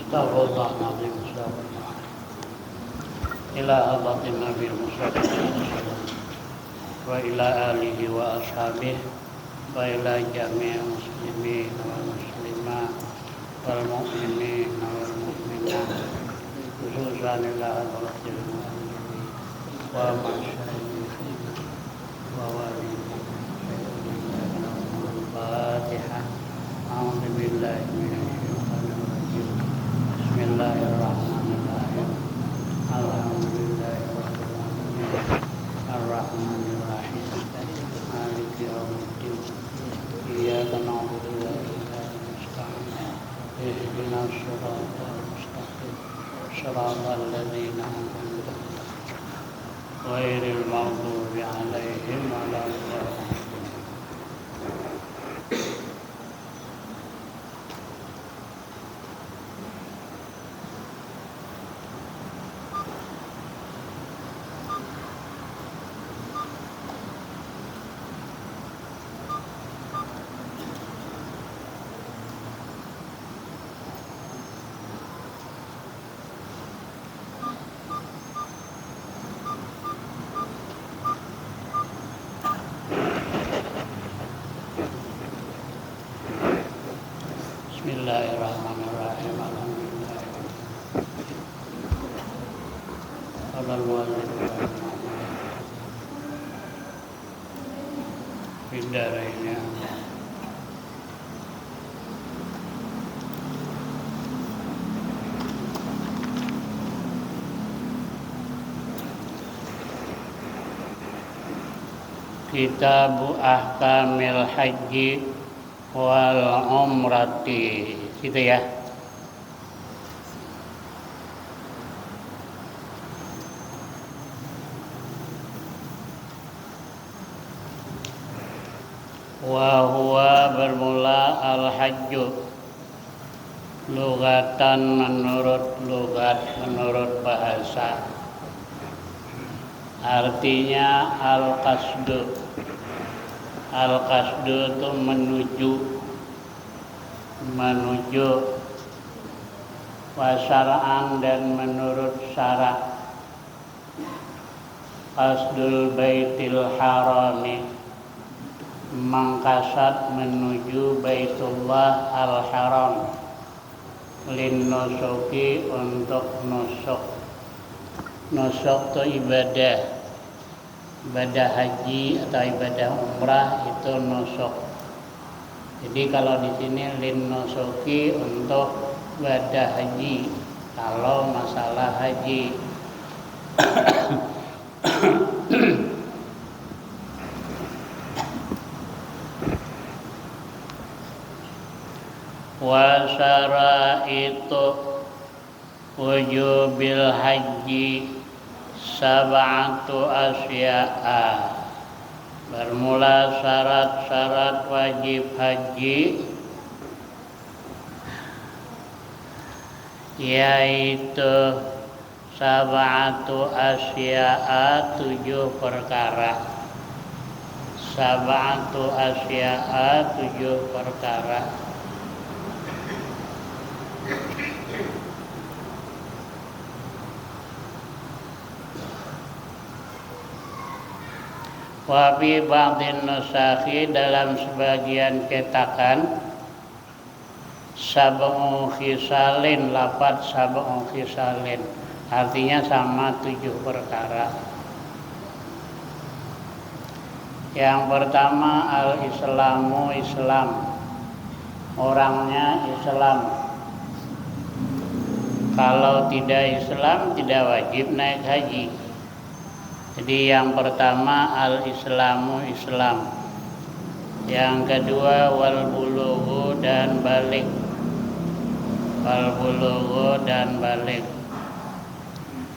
Astagfirullah Nazim Astagfirullah Ila hadratin Nabi Muhammad wa ila alihi wa ashabihi wa ila jami'il muslimin wal muslimat wal mu'minin wal mu'minat khususan ila hadratil mu'minin wa masyayikhin wa walidin Al-Fatihah. A'udzu billahi minasyaitonir rajim. Bismillahirrahmanirrahim. Alhamdulillahirabbil alamin. Ar-Rahmanir-Rahim. Maliki yaumiddin. Iyyaka na'budu wa iyyaka nasta'in. Ihdinas siratal mustaqim. Shiratal ladzina an'amta 'alaihim ghairil maghdubi 'alaihim waladdallin. Bismillahirrahmanirrahim. Alhamdulillah. Bidarainnya Kitabu Ahkamil Haji wal Umrati, gitu ya. Wa huwa bermula al-hajju lugatan menurut bahasa, artinya al-qasdu. Al-qasdu itu menuju wa syar'an dan menurut syarak. Qasdul baitil harami, mangkasat menuju Baitullah al-Haram, lin nusuki untuk nusuk. Nusuk itu ibadah haji atau ibadah umrah, itu nusuk. Jadi kalau di sini lin nusuki untuk ibadah haji, kalau masalah haji. Wa syaraitu wujubil haji sab'atu asya'a, bermula syarat-syarat wajib haji yaitu sab'atu asya'a, 7 perkara. Sab'atu asya'a, 7 perkara. Wa fi ba'dhin nusakhi, dalam sebagian cetakan, sab'u khisalin, lafaz sab'u khisalin, artinya sama 7 perkara. Yang pertama al-islamu, Islam, orangnya Islam. Kalau tidak Islam tidak wajib naik haji. Jadi yang pertama al-islamu, Islam. Yang kedua wal bulughu, dan balik. Wal bulughu dan balik.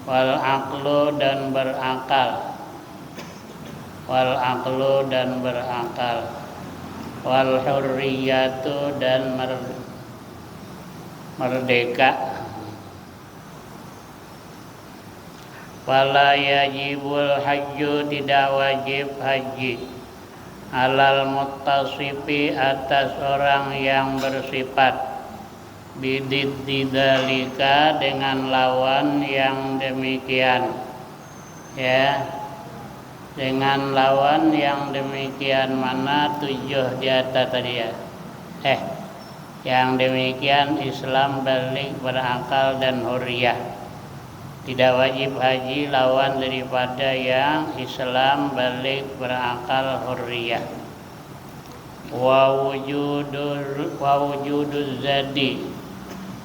Wal aqlu, dan berakal. Wal aqlu, dan berakal. Wal hurriyatu, dan merdeka. Wala yajibul hajju, tidak wajib haji, alal muttasifi, atas orang yang bersifat, bididzalika dengan lawan yang demikian, ya, dengan lawan yang demikian. Mana 7 di atas tadi ya, yang demikian Islam, balik, berakal, dan hurriyah. Tidak wajib haji lawan daripada yang Islam, balik, berakal, hurriyah. Wa wujuduz zadi,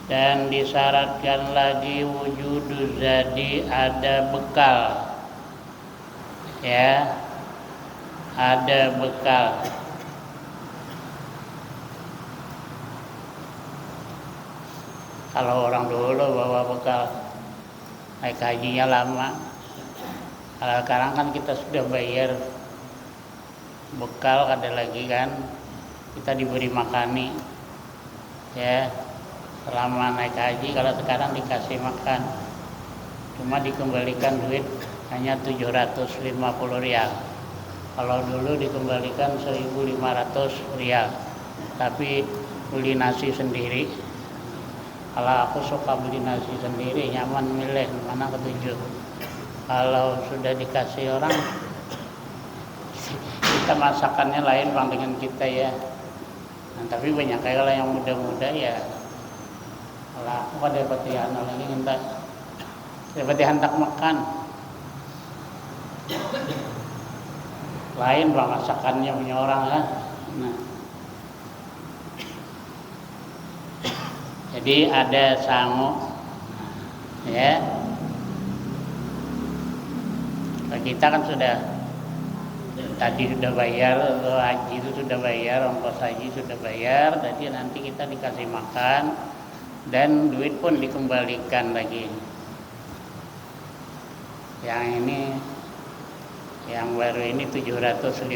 dan disyaratkan lagi wujuduz zadi, ada bekal, ya, ada bekal. Kalau orang dulu bawa bekal naik hajinya lama. Kalau sekarang kan kita sudah bayar bekal, ada lagi kan, kita diberi makani, ya, selama naik haji. Kalau sekarang dikasih makan, cuma dikembalikan duit hanya 750 rial. Kalau dulu dikembalikan 1.500 rial, tapi beli nasi sendiri. Kalau aku suka beli nasi sendiri, nyaman, milih mana ketujuh. Kalau sudah dikasih orang, kita masakannya lain bang dengan kita, ya. Nah, tapi banyak kalau yang muda-muda, ya. Kalau aku kan dapat lagi minta, dapat hantak makan. Lain bang masakannya punya orang, ya. Nah, jadi ada sangu, ya. Nah, kita kan sudah tadi sudah bayar, haji itu sudah bayar, ongkos haji sudah bayar. Jadi nanti kita dikasih makan dan duit pun dikembalikan lagi. Yang ini, yang baru ini 750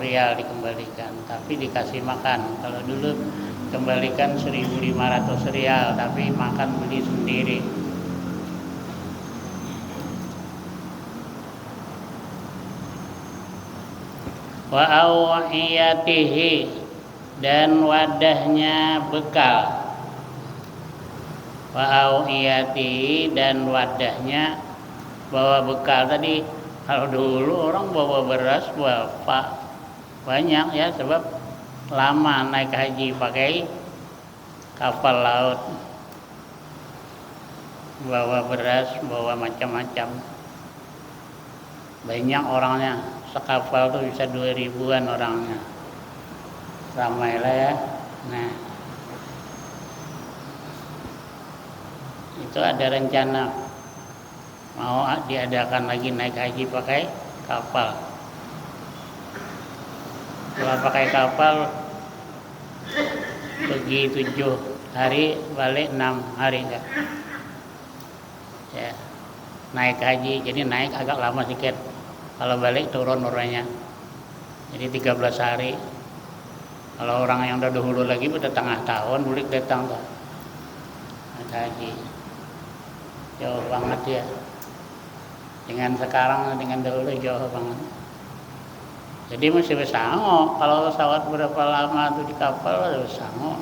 rial dikembalikan, tapi dikasih makan. Kalau dulu kembalikan 1.500 rial, tapi makan beli sendiri. Wa awhiyatihi, dan wadahnya bekal. Wa awhiyatihi, dan wadahnya bawa bekal. Tadi kalau dulu orang bawa beras, bawa banyak, ya, sebab lama naik haji pakai kapal laut, bawa beras, bawa macam-macam, banyak orangnya. Sekapal tuh bisa 2.000-an orangnya, ramai lah, ya. Nah, itu ada rencana mau diadakan lagi naik haji pakai kapal. Kalau pakai kapal pergi 7 hari, balik 6 hari, ya, naik haji. Jadi naik agak lama sedikit, kalau balik turun orangnya, jadi 13 hari. Kalau orang yang udah dahulu lagi udah tengah tahun boleh datang tuh naik haji. Jauh banget, ya, dengan sekarang dengan dahulu jauh banget. Jadi mesti bersanggup. Kalau pesawat berapa lama tuh di kapal ada bersanggup.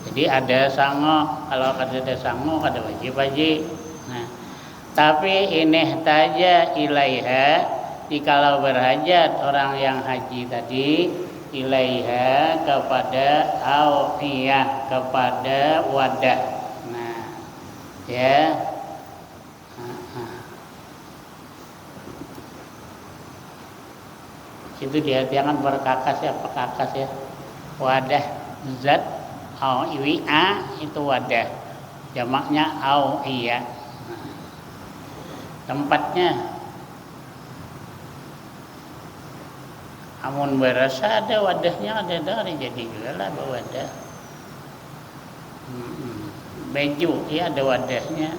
Jadi ada sanggup. Kalau ada sanggup ada wajib haji. Nah, tapi ini taja ilaiha, jikalau berhajat orang yang haji tadi, ilaiha kepada awiyah, kepada wadah. Nah, ya. Itu dia jangan berkakas, ya, perkakas, ya. Wadah zat awi'a itu wadah, jamaknya awiyah. Tempatnya amun berasa ada wadahnya, ada dari jadi juga lah wadah. Baju, ya, ada wadahnya.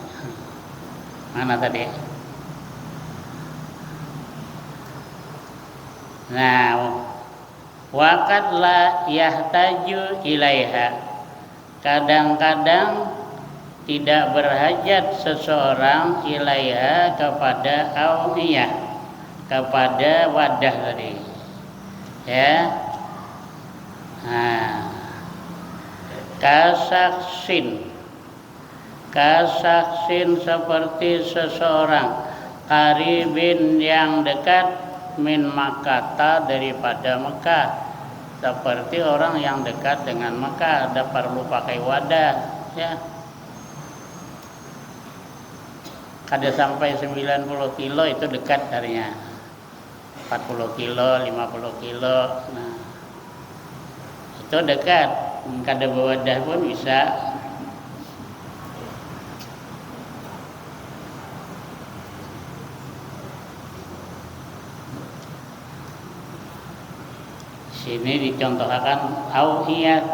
Mana tadi? Nah, waqad la yahtaju ilaiha, kadang-kadang tidak berhajat seseorang ilaiha kepada awiyah, kepada wadah tadi, ya. Nah, Kasaksin seperti seseorang, karibin yang dekat, min Makkah daripada Mekah, seperti orang yang dekat dengan Mekah, ada perlu pakai wadah ya. Kada sampai 90 kilo itu dekat darinya, 40 kilo, 50 kilo, nah itu dekat. Kada berwadah pun bisa. Sini dicontohkan auhiyat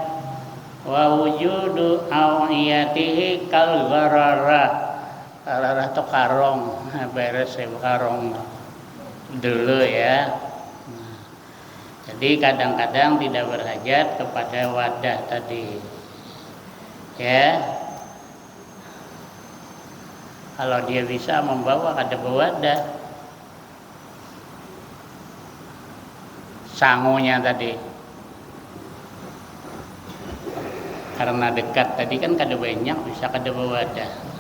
wa wujudu auhiyatihi kal ghararah. Ghararah itu karong, beres ya karong dulu ya. Jadi kadang-kadang tidak berhajat kepada wadah tadi ya. Kalau dia bisa membawa kada berwadah, sangunya tadi karena dekat tadi kan kada banyak, bisa kada berwadah.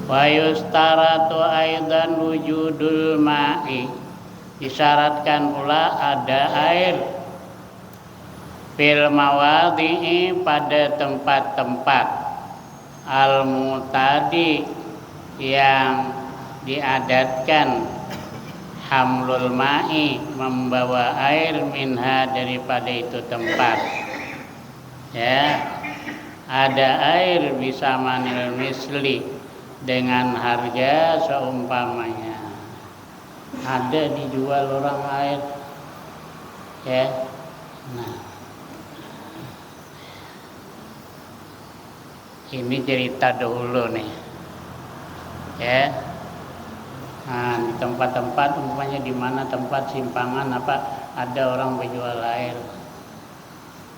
Wa yustaratu aidan wujudul ma'i, disyaratkan pula ada air fil mawadhi'i, pada tempat-tempat al-mutadi yang diadatkan, hamlul ma'i, membawa air, minha daripada itu tempat ya. Ada air bisa manil misli, dengan harga seumpamanya. Ada dijual orang air ya. Nah, ini cerita dahulu nih ya. Nah, di tempat-tempat umpamanya di mana tempat simpangan apa, ada orang berjual air.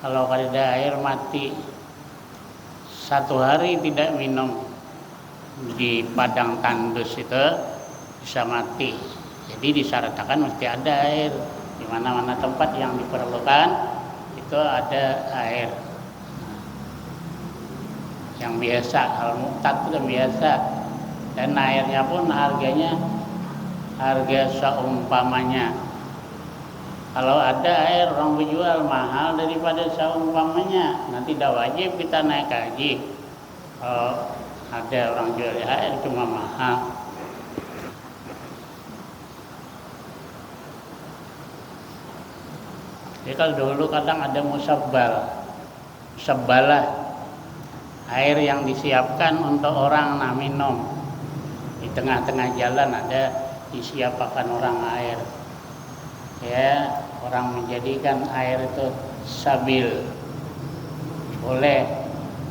Kalau ada air mati, 1 hari tidak minum, di padang tandus itu bisa mati. Jadi disyaratkan mesti ada air. Di mana-mana tempat yang diperlukan itu ada air. Yang biasa, al-muqtad itu biasa. Dan airnya pun harganya harga seumpamanya. Kalau ada air orang menjual mahal daripada seumpamanya, nanti dah wajib kita naik haji. Ada orang jual air cuma mahal. Jadi kalau dulu kadang ada musabbalah, air yang disiapkan untuk orang nak minum. Di tengah-tengah jalan ada disiapkan orang air. Ya, orang menjadikan air itu sabil. Boleh.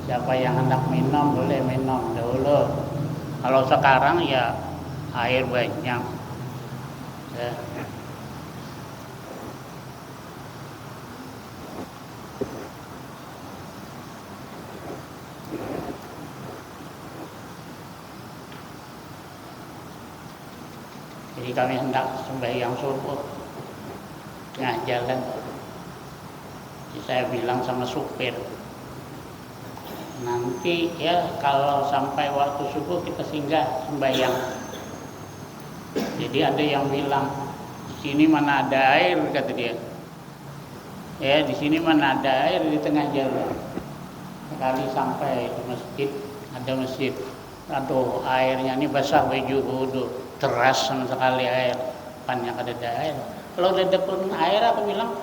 Siapa yang hendak minum boleh minum dahulu. Kalau sekarang ya air banyak ya. Jadi kami hendak sembahyang subuh tengah jalan. Jadi saya bilang sama supir, nanti ya kalau sampai waktu subuh kita singgah sembahyang. Jadi ada yang bilang, di sini mana ada air, kata dia. Ya, di sini mana ada air, di tengah jalan. Sekali sampai di masjid, ada masjid. Aduh, airnya ini basah baju wudu, deras sama sekali air. Banyak ada air. Kalau ada pun air, aku bilang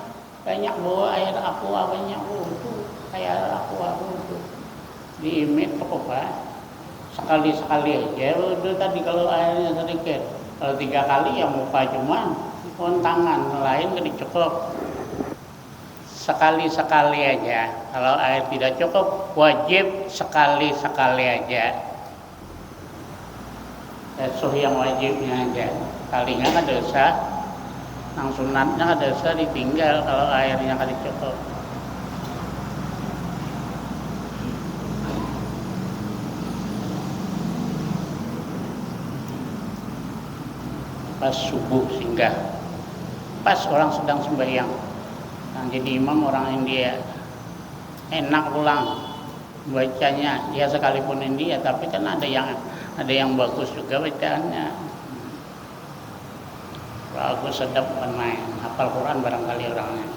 banyak bawa air aqua, banyak wudu, kayak aqua wudu. Di imit apa sekali-sekali aja udah. Tadi kalau airnya sedikit, kalau 3 kali ya muka cuman pun tangan lain gak cukup. Sekali-sekali aja. Kalau air tidak cukup wajib sekali-sekali aja. Suh yang wajibnya aja. Kalinya kan dosa, yang sunatnya kan dosa ditinggal kalau airnya kan cukup. pas subuh singgah, pas orang sedang sembahyang. Yang jadi imam orang India, enak pulang bacanya, dia sekalipun India tapi kan ada yang bagus juga bacaannya, bagus, sedap, main hafal Quran barangkali orangnya.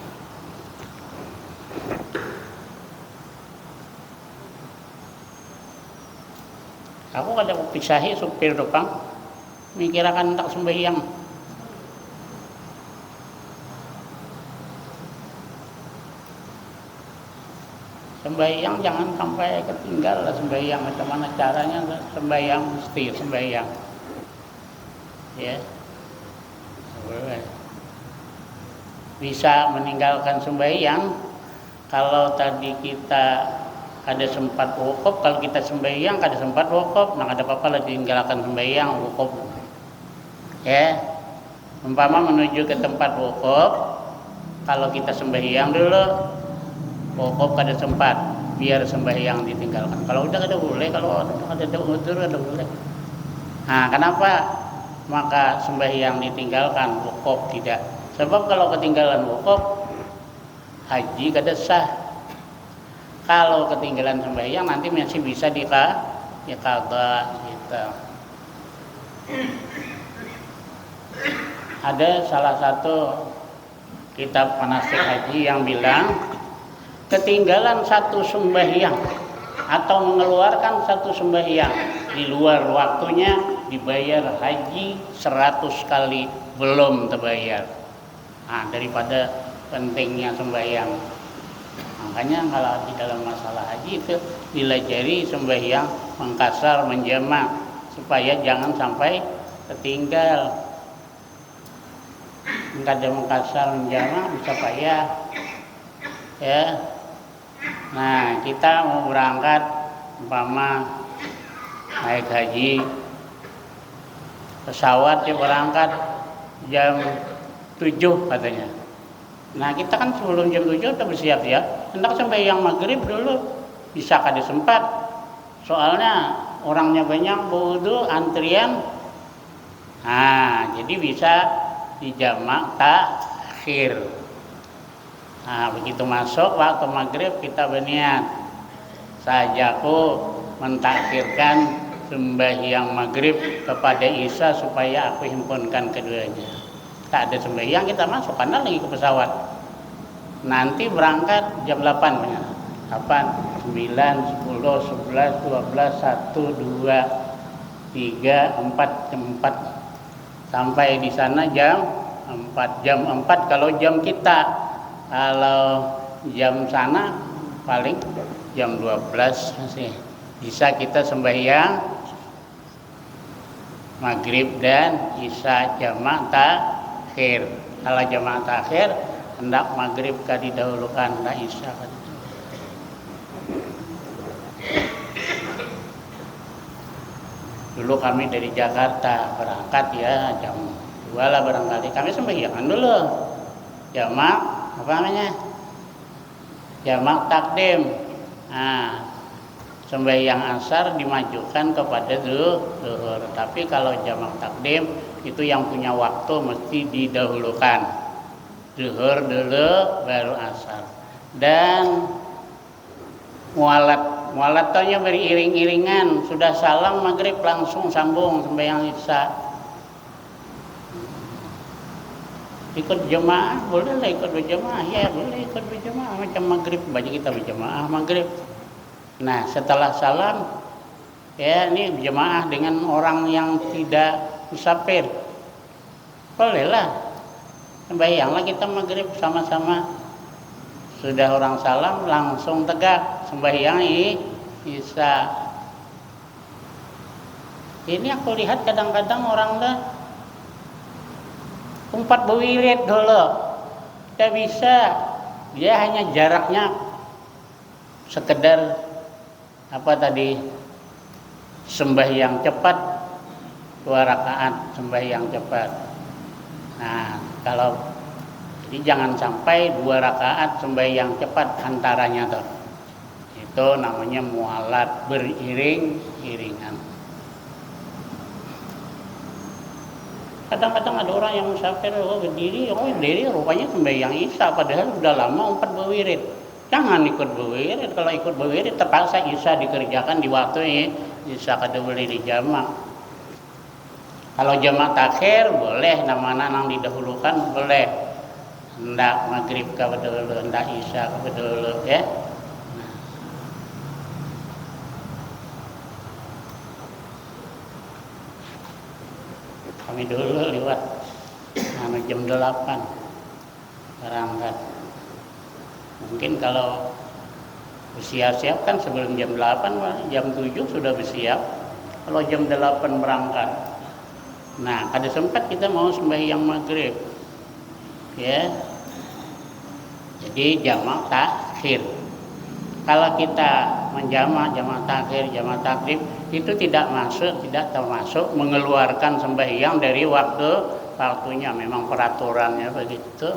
Aku kada pisahi supir depan mikirakan tak sembahyang. Sembahyang jangan sampai ketinggal lah sembahyang. Macam mana caranya sembahyang, mesti sembahyang. Ya. Bisa meninggalkan sembahyang kalau tadi kita ada sempat wukuf. Kalau kita sembahyang kada sempat wukuf, nah ada apa-apa lah tinggalkan sembahyang wukuf. Ya. Umpama menuju ke tempat wukuf, kalau kita sembahyang dulu, wukuf kada sempat, biar sembahyang ditinggalkan. Kalau udah kada boleh, kalau ada udzur kada boleh. Nah, kenapa maka sembahyang ditinggalkan, wukuf tidak? Sebab kalau ketinggalan wukuf, haji kada sah. Kalau ketinggalan sembahyang nanti masih bisa diqadha gitu. Ada salah satu kitab manasik haji yang bilang ketinggalan satu sembahyang atau mengeluarkan satu sembahyang di luar waktunya dibayar haji 100 kali belum terbayar. Nah, daripada pentingnya sembahyang. Makanya kalau di dalam masalah haji itu dilajari sembahyang mengkasar, menjamak supaya jangan sampai tertinggal. Kada mengkasar menjamak bisa payah. Ya. Nah, kita mau berangkat umpama naik haji, pesawat ya berangkat jam 7 katanya. Nah, kita kan sebelum jam 7 udah bersiap ya. Hendak sembahyang maghrib dulu, bisa kada sempat. Soalnya orangnya banyak, wudu, antrian. Nah, jadi bisa dijamak takhir. Nah, begitu masuk waktu maghrib kita berniat, sajaku mentakhirkan sembahyang maghrib kepada isya supaya aku himpunkan keduanya. Tak ada sembahyang kita masukkan lagi ke pesawat. Nanti berangkat jam 8 benar. 8, 9, 10, 11, 12, 1, 2, 3, 4, jam 4. Sampai di sana jam 4. Jam 4 kalau jam kita. Kalau jam sana paling jam 12 masih bisa kita sembahyang maghrib dan isya jamak takhir. Kalau jamak takhir hendak maghrib kadi dahulukan, hendak isya kadi. Dulu kami dari Jakarta berangkat ya jam 2 lah barangkali. Kami sembahyang dulu jamak apa namanya? Jamak takdim. Nah, sembahyang asar dimajukan kepada zuhur. Tapi kalau jamak takdim itu yang punya waktu mesti didahulukan. Zuhur dulu baru asar. Dan mualat tanya beriring-iringan, sudah salam maghrib langsung sambung sembahyang isya. Ikut jemaah boleh lah, ikut berjemaah ya boleh ikut berjemaah macam maghrib, banyak kita berjemaah maghrib. Nah, setelah salam ya ini berjemaah dengan orang yang tidak musafir, bolehlah sembahyanglah kita maghrib sama-sama. Sudah orang salam langsung tegak sembahyang isya. Ini aku lihat kadang-kadang orang dah umpat bewirid dulu, tidak bisa. Dia hanya jaraknya sekedar apa tadi, sembahyang cepat 2 rakaat sembahyang cepat. Nah, kalau jadi jangan sampai 2 rakaat sembahyang cepat antaranya tuh. Itu namanya mualat, beriring-iringan. Kadang-kadang ada orang yang musafir, berdiri rupanya sembahyang Isya, padahal sudah lama 4 berwirid. Jangan ikut berwirid. Kalau ikut berwirid terpaksa Isya dikerjakan di waktu ini, Isya kada boleh dijamak. Kalau jamak takhir boleh, namanya nang didahulukan boleh. Hendak maghrib ka dulu, hendak Isya ka dulu, ya. Kami dulu lewat jam 8 berangkat. Mungkin kalau bersiap-siap kan sebelum jam 8, jam 7 sudah bersiap. Kalau jam 8 berangkat. Nah, ada sempat kita mau sembahyang maghrib. Ya. Jadi jamak takhir. Kalau kita menjamak jamak takhir, jamak takrib itu tidak termasuk mengeluarkan sembahyang dari waktunya. Memang peraturannya begitu.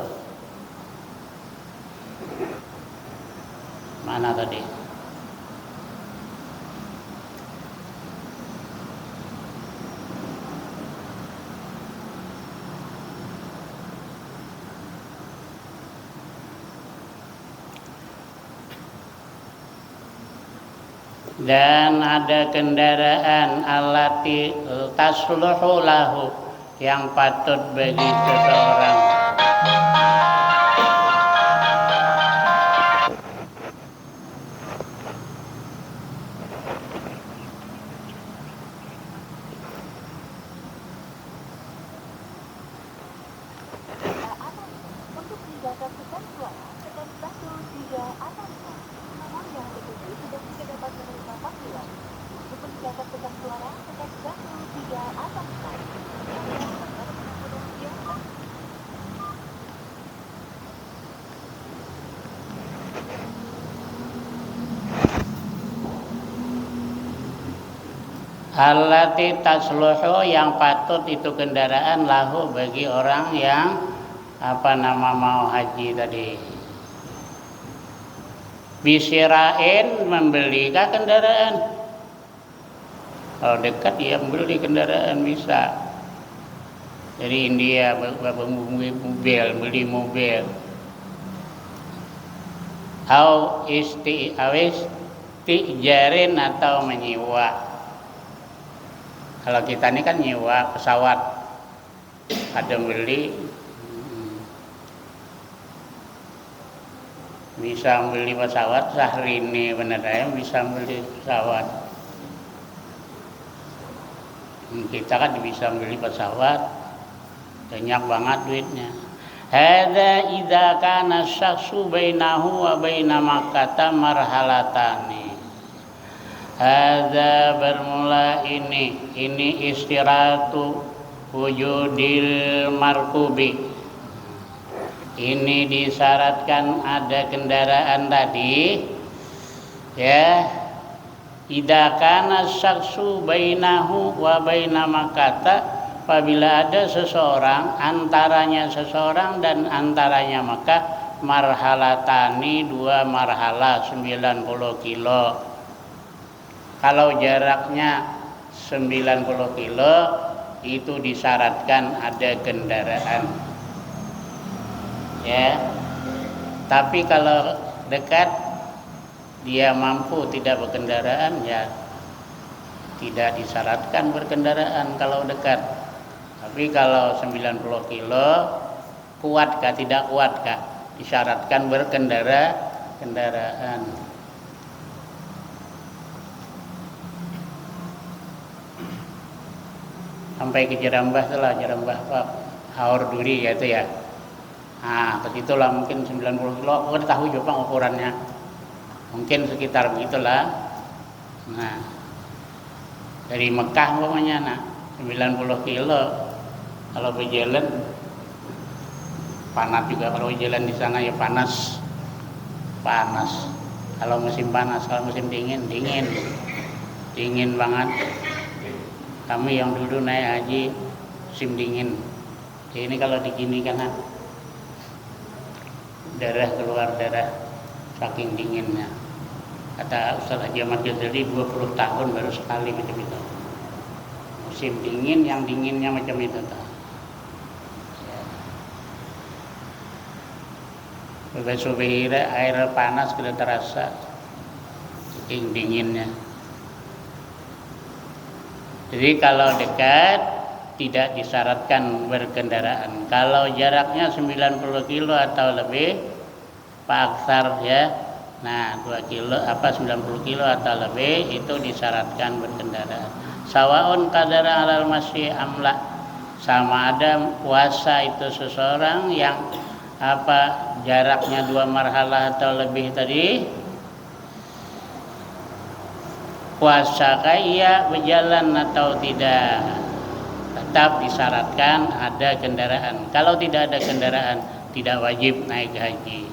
Mana tadi? Dan ada kendaraan allati tasluhu lahu yang patut bagi seseorang. Allati tasluhu yang patut itu kendaraan lahu bagi orang yang mau haji tadi. Bisirain membelikan kendaraan. Kalau dekat ya membeli kendaraan bisa. Dari India beli mobil. Au istijarin atau menyewa. Kalau kita ini kan nyewa pesawat, ada beli, bisa beli pesawat sehari ini benar ya, bisa beli pesawat. Kita kan bisa beli pesawat, banyak banget duitnya. Hadza idza kana syakhsu bainahu wa baina Makkah marhalatani. Hadza bermula ini istiratu wujudil markubi. Ini disyaratkan ada kendaraan tadi, ya. Idza kana syakhsu bainahu wa baina Makkah, apabila ada seseorang antaranya seseorang dan antaranya Makkah marhalatani 2 marhalah 90 kilo. Kalau jaraknya 90 kilo itu disyaratkan ada kendaraan. Ya. Tapi kalau dekat dia mampu tidak berkendaraan, ya tidak disyaratkan berkendaraan kalau dekat. Tapi kalau 90 kilo kuatkah tidak kuatkah, disyaratkan kendaraan. Sampai ke Jerambah itulah, Jerambah Haur Duri ya itu ya. Nah, begitulah mungkin 90 kilo, aku kan tahu juga ukurannya. Mungkin sekitar begitulah. Nah, dari Mekah umpamanya 90 kilo. Kalau berjalan panas juga, kalau berjalan di sana ya panas. Kalau musim panas, kalau musim dingin banget. Kami yang dulu naik haji musim dingin. Jadi ini kalau diginikan keluar darah saking dinginnya. Kata Ustaz Haji Ahmad Ghazali 20 tahun baru sekali macam itu. Musim dingin yang dinginnya macam itu. Subuh air panas sudah terasa saking dinginnya. Jadi kalau dekat tidak disyaratkan berkendaraan. Kalau jaraknya 90 kilo atau lebih, Pak Aksar ya. Nah, 2 kilo 90 kilo atau lebih itu disyaratkan berkendaraan. Sawaun qadara alal masyi amla. Sama ada puasa itu seseorang yang jaraknya 2 marhalah atau lebih tadi, puasakah ia berjalan atau tidak, tetap disyaratkan ada kendaraan. Kalau tidak ada kendaraan tidak wajib naik haji.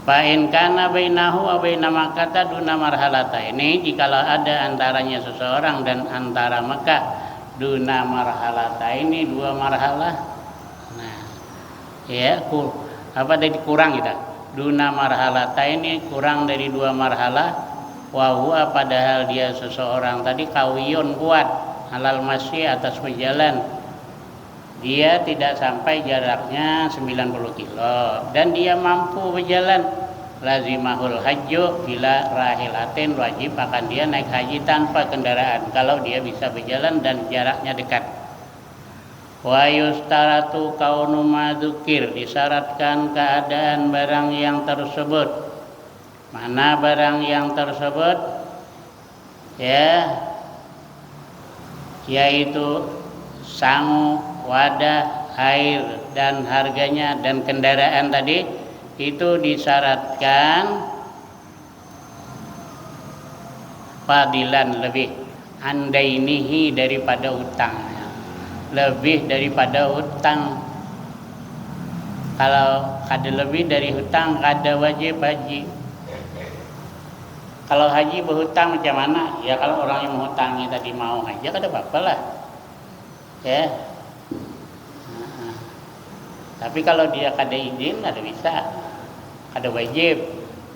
Fa in kana bainahu wa baina Makkah duna marhalata. Ini jikalau ada antaranya seseorang dan antara Mekah duna marhalata ini 2 marhalah. Nah, ya dari kurang kita. Duna marhalata ini kurang dari 2 marhalah. Wa huwa padahal dia seseorang tadi kawiyun kuat alal masyi atas berjalan. Dia tidak sampai jaraknya 90 kilo dan dia mampu berjalan. Lazimahul hajju bila rahilatin, wajib akan dia naik haji tanpa kendaraan kalau dia bisa berjalan dan jaraknya dekat. Wa yustaratu kaunu madzukir, disyaratkan keadaan barang yang tersebut. Mana barang yang tersebut? Ya, yaitu sangu, wadah, air dan harganya dan kendaraan tadi itu disyaratkan fadilan lebih andainihi daripada utang, lebih daripada hutang. Kalau ada lebih dari hutang ada wajib haji. Kalau haji berhutang macam mana? Ya kalau orang yang menghutangi tadi mau aja kada apa-apa lah. Ya. Tapi kalau dia kada izin ada bisa. Ada wajib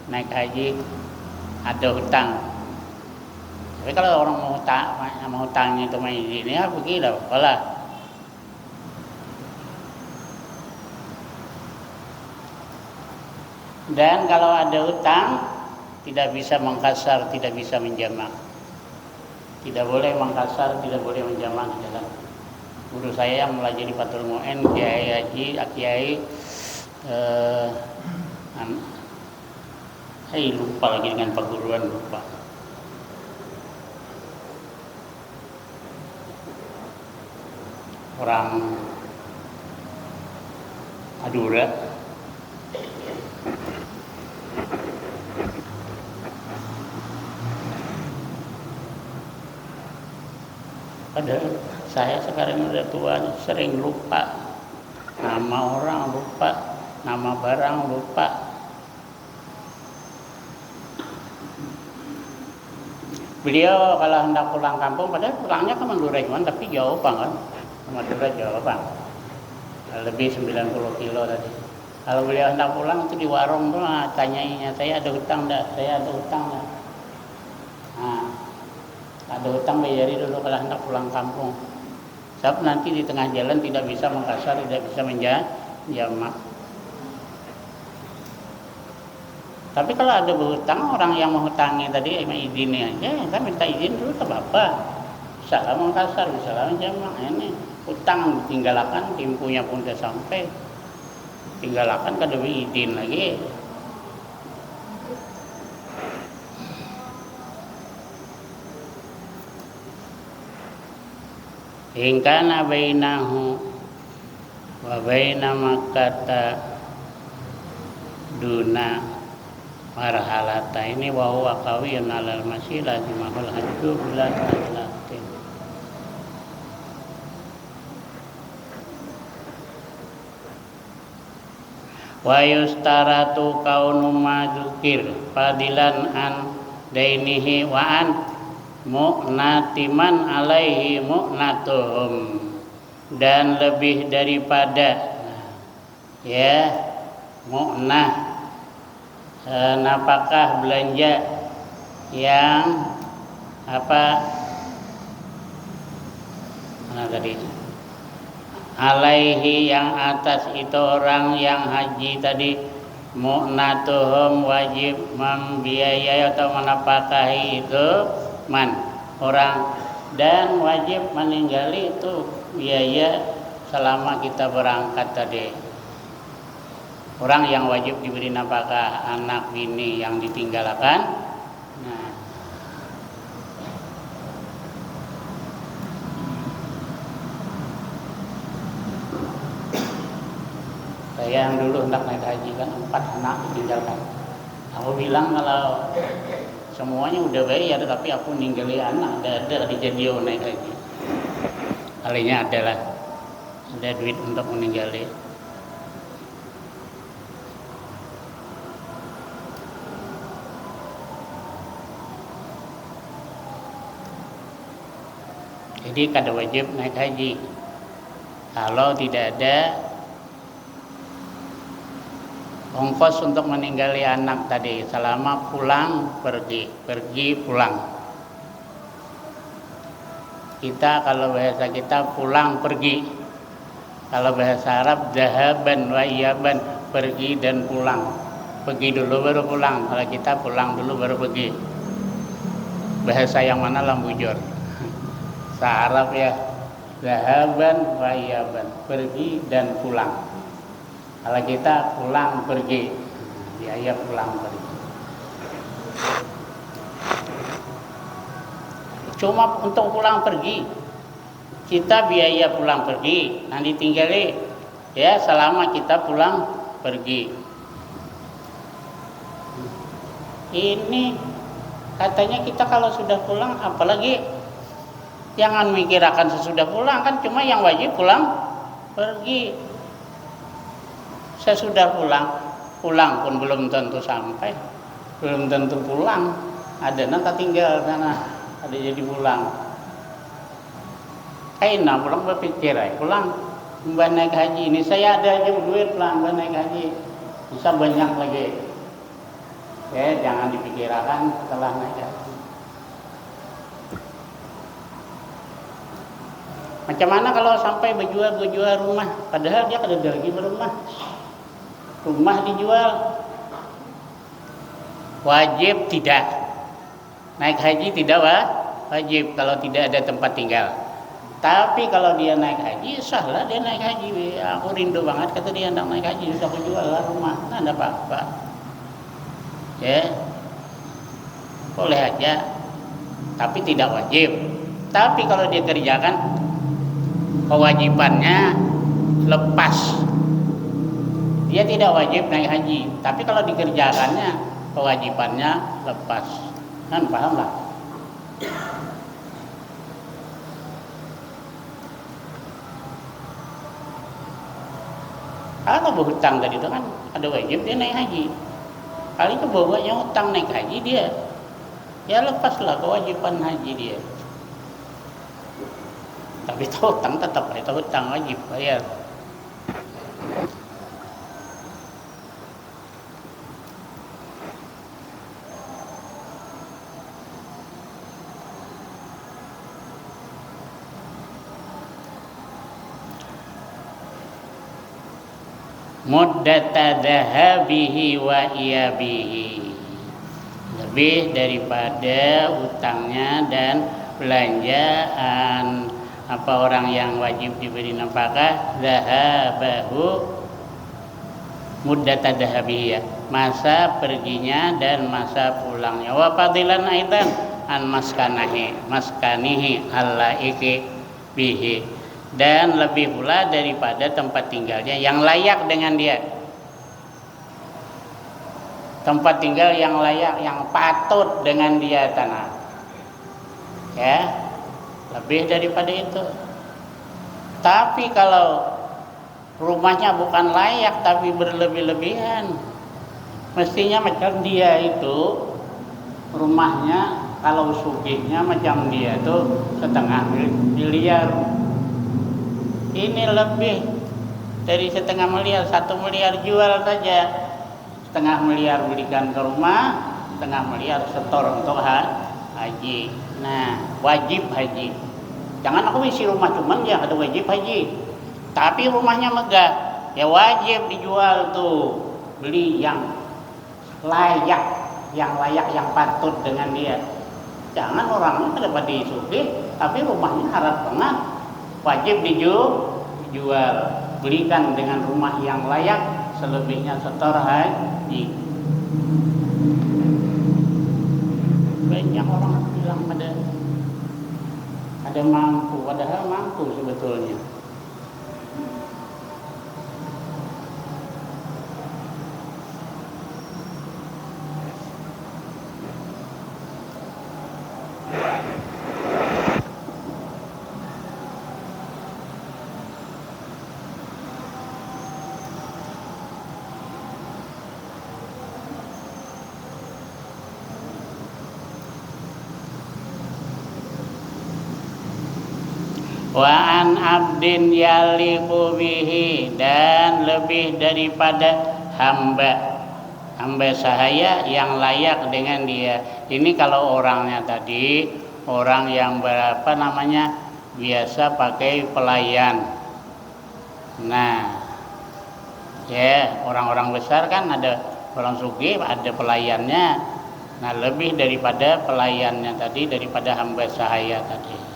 naik haji, ada hutang. Tapi kalau orang mau hutangnya itu main izin ya begitu apalah. Dan kalau ada hutang tidak bisa mengkasar, tidak bisa menjamak. Tidak boleh mengkasar, tidak boleh menjamak di dalam. Guru saya yang melajari Fathul Mu'in, Kiai Haji, Kiai lupa lagi dengan perguruan, lupa. Orang Madura. Padahal saya sekarang udah tua, sering lupa nama orang, lupa nama barang, lupa. Beliau kalau hendak pulang kampung, padahal pulangnya ke Madura cuman, tapi jauh banget, Madura jauh banget, lebih 90 kilo tadi. Kalau beliau hendak pulang itu di warung tuh, tanyainya, saya ada hutang enggak? Saya ada hutang enggak? Nah, ada hutang bayari dulu kalau hendak pulang kampung. Sebab nanti di tengah jalan tidak bisa mengkasar, tidak bisa menjamak. Tapi kalau ada berhutang, orang yang menghutangi tadi izinnya aja, saya minta izin dulu ke bapak. Misalnya mengkasar, misalnya menjamak. Ini hutang tinggalkan, timpunya pun sudah sampai. Tinggalkan kada izin lagi. Ingkana bainahu wa baina Makkah duna marhalata ini wa huwa qawiyun 'alal masyi lazimahul hajju bila talatin. Wa yustaratu kaunu madzukir fadilan an dainihi wa an mu'natiman alaihi mu'natuhum, dan lebih daripada ya mu'nah napakah belanja yang mana tadi alaihi yang atas itu orang yang haji tadi, mu'natuhum wajib membiayai atau menafkahi itu orang, dan wajib meninggali itu biaya selama kita berangkat tadi. Orang yang wajib diberi nafkah, anak bini yang ditinggalkan. Nah, saya yang dulu hendak naik haji kan 4 anak ditinggalkan. Aku bilang kalau semuanya udah bayar tapi aku ninggali anak, ada di Jadio naik haji. Kalinya adalah ada duit untuk meninggali. Jadi kada wajib naik haji kalau tidak ada ongkos untuk meninggali anak tadi selama pulang pergi pulang. Kita kalau bahasa kita pulang pergi, kalau bahasa Arab zahaban wa iyaban, pergi dan pulang. Pergi dulu baru pulang, kalau kita pulang dulu baru pergi. Bahasa yang mana lambujur? Bahasa Arab ya, zahaban wa iyaban, pergi dan pulang. Kalau kita pulang pergi, biaya pulang pergi. Cuma untuk pulang pergi, kita biaya pulang pergi, nanti tinggali ya selama kita pulang pergi. Ini katanya kita kalau sudah pulang, apalagi jangan mikir akan sesudah pulang, kan cuma yang wajib pulang pergi. Sesudah pulang pun belum tentu sampai, belum tentu pulang. Ada nanti tinggal sana, ada jadi pulang. Kaina pulang berpikir, pulang mbak naik haji ini saya ada aja duit pulang mbak naik haji bisa banyak lagi. Ya jangan dipikirkan setelah naik haji. Macam mana kalau sampai berjual rumah, padahal dia kada lagi berumah. Rumah dijual, wajib tidak naik haji, tidak wajib kalau tidak ada tempat tinggal. Tapi kalau dia naik haji, sah lah dia naik haji. Aku rindu banget kata dia hendak naik haji, sudah aku jual lah rumah, nah, ada apa-apa. Ya, boleh aja, tapi tidak wajib. Tapi kalau dia kerjakan, kewajibannya lepas. Dia tidak wajib naik haji, tapi kalau dikerjakannya kewajibannya lepas. Kan paham lah? Kalau berhutang tadi itu kan ada wajib dia naik haji. Kali itu bawanya hutang naik haji dia, ya lepaslah kewajiban haji dia. Tapi itu hutang tetap itu hutang wajib bayar. Muddata dhahabihi wa iyabihi, lebih daripada utangnya dan belanjaan. Apa orang yang wajib diberi nafkah, dhahabahu muddata dhahabihi, ya, masa perginya dan masa pulangnya. Wa fadilan aidan an maskanihi allaiki bihi, dan lebih pula daripada tempat tinggalnya yang layak dengan dia. Tempat tinggal yang layak, yang patut dengan dia tanah. Ya, lebih daripada itu. Tapi kalau rumahnya bukan layak tapi berlebih-lebihan, mestinya macam dia itu rumahnya kalau sugihnya macam dia itu setengah miliar. Ini lebih dari setengah miliar, 1 miliar jual saja. Setengah miliar belikan ke rumah, setengah miliar setor untuk haji. Nah, wajib haji. Jangan aku isi rumah cuman ya ada wajib haji. Tapi rumahnya megah, ya wajib dijual tuh. Beli yang layak, yang patut dengan dia. Jangan orangnya pada disugih, tapi rumahnya harap banget. Wajib dijual. Belikan dengan rumah yang layak, selebihnya setor haji. Banyak orang bilang ada mampu, padahal mampu sebetulnya. Wa an abdin yaliqu bihi, dan lebih daripada hamba sahaya yang layak dengan dia. Ini kalau orangnya tadi orang yang berapa namanya biasa pakai pelayan. Nah, ya orang-orang besar kan ada orang sugih ada pelayannya. Nah, lebih daripada pelayannya tadi, daripada hamba sahaya tadi.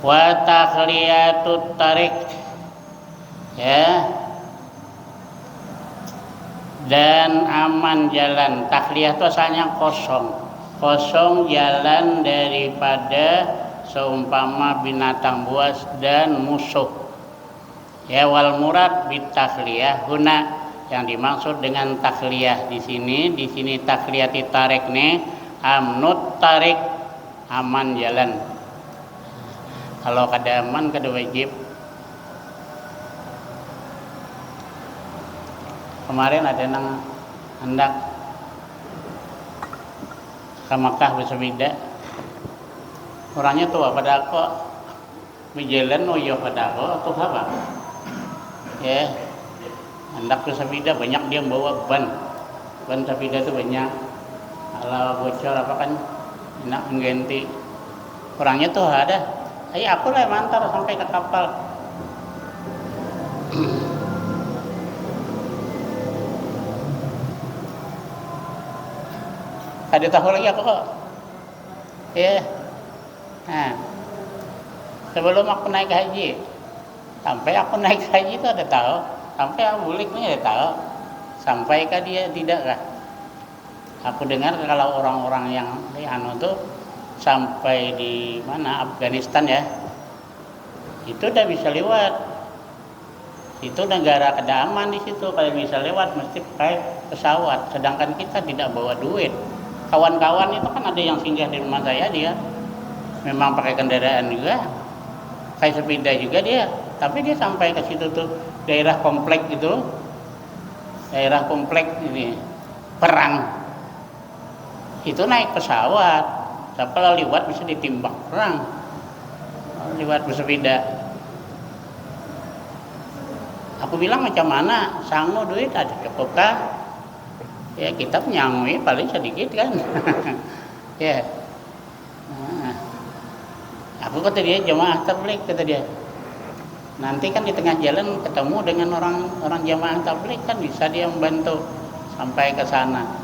Wa takhliyatut tarik, ya, dan aman jalan. Takhliyah itu asalnya kosong jalan daripada seumpama binatang buas dan musuh. Ya, wal murad bit takhliyah huna, yang dimaksud dengan takhliyah di sini takhliyati tarik nih amnut tarik, aman jalan. Kalau kada aman kada wajib. Kemarin ada yang hendak ke Makkah bersepeda. Orangnya tua pada kok berjalan oyo pada kok atau apa? Ya, hendak bersepeda banyak dia bawa ban sepeda itu banyak. Kalau bocor apa kan nak mengganti. Orangnya tuh ada. Ayo aku lah mantar sampai ke kapal. Ada tahu lagi aku kok. Ya. Nah, sebelum aku naik haji, sampai aku naik haji itu ada tahu, sampai aku balik nih ada tahu, sampai ke dia tidak kah? Aku dengar kalau orang-orang yang di tuh sampai di mana Afghanistan ya, itu udah bisa lewat. Itu negara kada aman di situ, kalau bisa lewat mesti pakai pesawat. Sedangkan kita tidak bawa duit. Kawan-kawan itu kan ada yang singgah di rumah saya, dia memang pakai kendaraan juga, kayak sepeda juga dia. Tapi dia sampai ke situ tuh daerah komplek gitu, daerah komplek ini perang. Itu naik pesawat. Kalau lewat bisa ditimbang perang. Lewat bersepeda. Aku bilang macam mana? Sangu duit ada cukup kah? Ya kita menyangui paling sedikit kan. Ya. Nah, aku kata dia jamaah tabligh kata dia. Nanti kan di tengah jalan ketemu dengan orang jamaah tabligh kan bisa dia membantu sampai ke sana.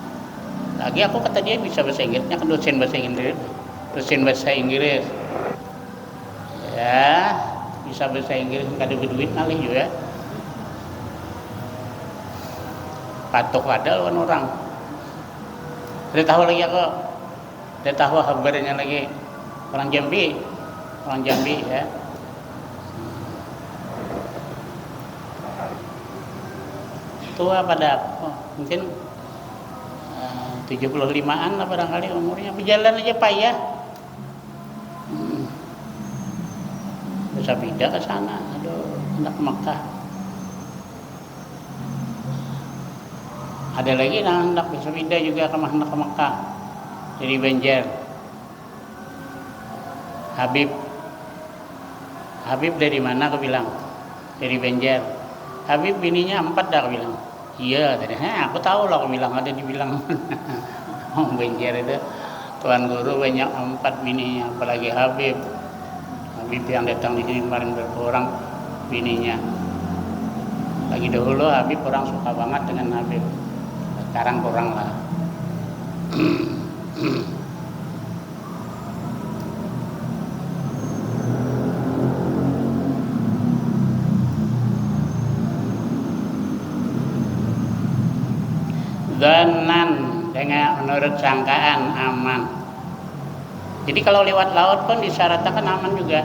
Lagi aku kata dia bisa bahasa Inggrisnya kan dosen bahasa Inggris. Ya, bisa bahasa Inggris kada berduit malih juga. Patok ada lawan orang. Dia tahu lagi aku. Dia tahu kabarnya lagi orang Jambi ya. Tua pada mungkin 75-an lah barangkali umurnya, berjalan aja payah. Bisa pindah ke sana, aduh, hendak ke Makkah. Ada lagi yang hendak bisa pindah juga hendak ke Makkah dari Banjar. Habib dari mana aku bilang? Dari Banjar. Habib bininya 4 dah aku bilang. Iya, tadi aku tahu lah aku bilang ada dibilang Banjar itu. Tuan guru banyak 4 bininya, apalagi Habib yang datang di sini kemarin berkurang bininya. Lagi dahulu Habib orang suka banget dengan Habib, sekarang kurang lah. Dhanan, dengan menurut sangkaan aman. Jadi kalau lewat laut pun disyaratkan aman juga.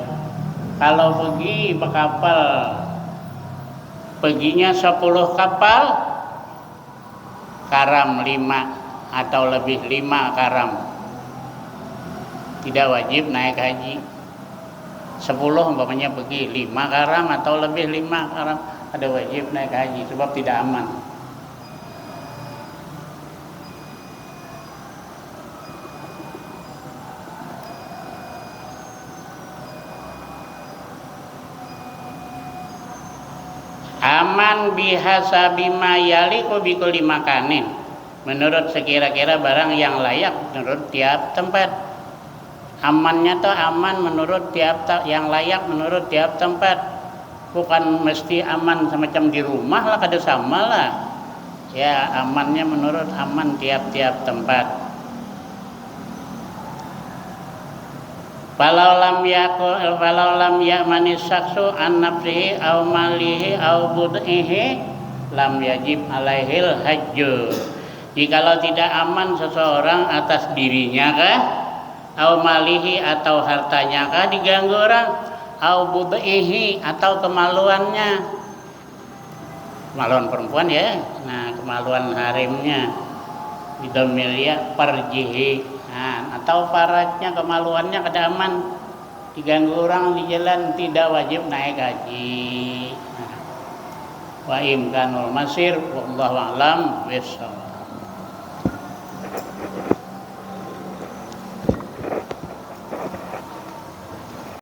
Kalau pergi berkapal, perginya 10 kapal, karam 5 atau lebih 5 karam. Tidak wajib naik haji. 10 umpamanya pergi 5 karam atau lebih 5 karam, ada wajib naik haji sebab tidak aman. Aman bihasabi ma yaliqu bi kulli makanin, menurut sekira-kira barang yang layak menurut tiap tempat. Amannya tuh aman menurut tiap yang layak menurut tiap tempat, bukan mesti aman semacam di rumah lah, kada sama lah ya. Amannya menurut aman tiap-tiap tempat. Falau lam ya'manis saksu an nafsihi aw malihi aw bud'ihi lam yajib alaihil hajju. Jikalau tidak aman seseorang atas dirinya kah, aw malihi atau hartanya kah diganggu orang, aw bud'ihi atau kemaluannya, kemaluan perempuan ya, nah kemaluan harimnya, bidomilya parjihi. Nah, atau faradnya kemaluannya kada aman, diganggu orang di jalan, tidak wajib naik haji. Wa imkanul masir wallahu a'lam bishawab.